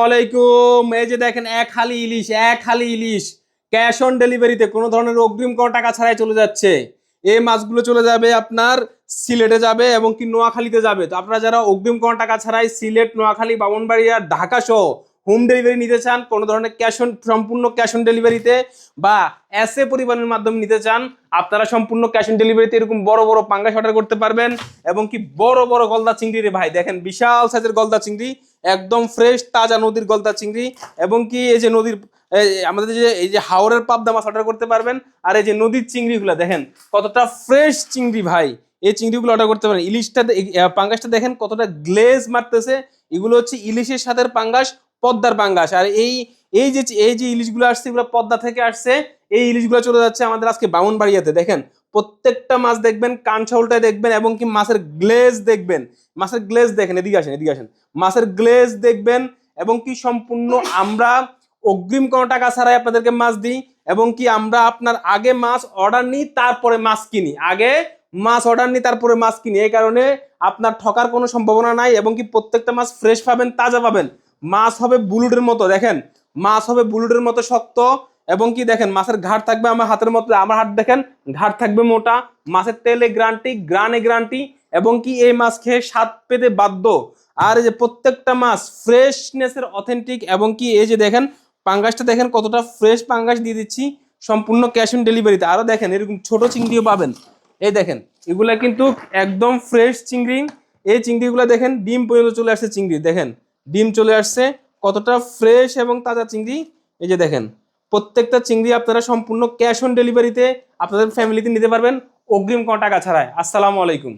ওয়ালাইকুম। এই যে দেখেন এক হালি ইলিশ ক্যাশ অন ডেলিভারিতে কোনো ধরনের অগ্রিম কোনো টাকা ছাড়াই চলে যাচ্ছে। এই মাছগুলো চলে যাবে আপনার সিলেটে যাবে এবং কি নোয়াখালীতে যাবে। তো আপনারা যারা অগ্রিম কোনো টাকা ছাড়াই সিলেট, নোয়াখালী, ব্রাহ্মণবাড়িয়া, ঢাকা সহ হোম ডেলিভারি নিতে চান, কোনো ধরনের সম্পূর্ণ ক্যাশ অন ডেলিভারিতে বা এসএ পরিবহনের মাধ্যমে নিতে চান, আপনারা সম্পূর্ণ ক্যাশ অন ডেলিভারিতে এরকম বড় বড় পাঙ্গাস অর্ডার করতে পারবেন। এবং কি বড় বড় গলদা চিংড়ি রে ভাই, দেখেন বিশাল সাইজের গলদা চিংড়ি, একদম ফ্রেশ তাজা নদীর গলদা চিংড়ি। এবং কি এই যে নদীর আমাদের যে এই যে হাওরের পাবদা মাছ অর্ডার করতে পারবেন। আর এই যে নদীর চিংড়িগুলো দেখেন কতটা ফ্রেশ চিংড়ি ভাই, এই চিংড়িগুলো অর্ডার করতে পারেন। ইলিশটা পাঙ্গাসটা দেখেন কতটা গ্লেজ মারতেছে। এগুলো হচ্ছে ইলিশের সাথে পাঙ্গাস, পদ্মার পাঙ্গাস। আর এই যে ইলিশগুলো আসছে এগুলো পদ্মা থেকে আসছে। এই ইলিশগুলো চলে যাচ্ছে আমাদের আজকে ব্রাহ্মণবাড়িয়াতে। দেখেন প্রত্যেকটা মাছ দেখবেন কানসা উল্টায় দেখবেন এবং কি মাছের গ্লেজ দেখবেন। মাছের গ্লেজ দেখেন, এদিকে আসেন। মাছের গ্লেজ দেখবেন এবং কি সম্পূর্ণ আমরা অগ্রিম কোনো টাকা ছাড়াই আপনাদেরকে মাছ দিই। এবং কি আমরা আপনার আগে মাছ অর্ডার নিই তারপরে মাছ কিনি, আগে মাছ অর্ডার নিই তারপরে মাছ কিনি। এই কারণে আপনার ঠকার কোনো সম্ভাবনা নাই এবং কি প্রত্যেকটা মাছ ফ্রেশ পাবেন, তাজা পাবেন। মাছ হবে বুলুটের মতো, দেখেন মাছ হবে বুলুটের মতো শক্ত। এবং কি দেখেন মাছের ঘাট থাকবে আমার হাতের মতো, আমার হাত দেখেন ঘাট থাকবে মোটা। মাছের তেলে গ্রান্টি, গ্রানে গ্রান্টি। এবং কি এই মাছ খেয়ে স্বাদ পেতে বাধ্য। আর এই যে প্রত্যেকটা মাছ ফ্রেশনেসের অথেন্টিক। এবং কি এই যে দেখেন পাঙ্গাসটা দেখেন কতটা ফ্রেশ পাঙ্গাস দিয়ে দিচ্ছি সম্পূর্ণ ক্যাশ অন ডেলিভারিতে। আরো দেখেন এরকম ছোট চিংড়িও পাবেন। এই দেখেন এগুলা কিন্তু একদম ফ্রেশ চিংড়ি। এই চিংড়িগুলো দেখেন ডিম পর্যন্ত চলে আসছে, চিংড়ি দেখেন ডিম চলে আসছে, কতটা ফ্রেশ এবং তাজা চিংড়ি। এই যে দেখেন প্রত্যেকটা চিংড়ি আপনারা সম্পূর্ণ ক্যাশ অন ডেলিভারিতে আপনাদের ফ্যামিলিতে নিতে পারবেন অগ্রিম কোনো টাকা ছাড়াই। আসসালামু আলাইকুম।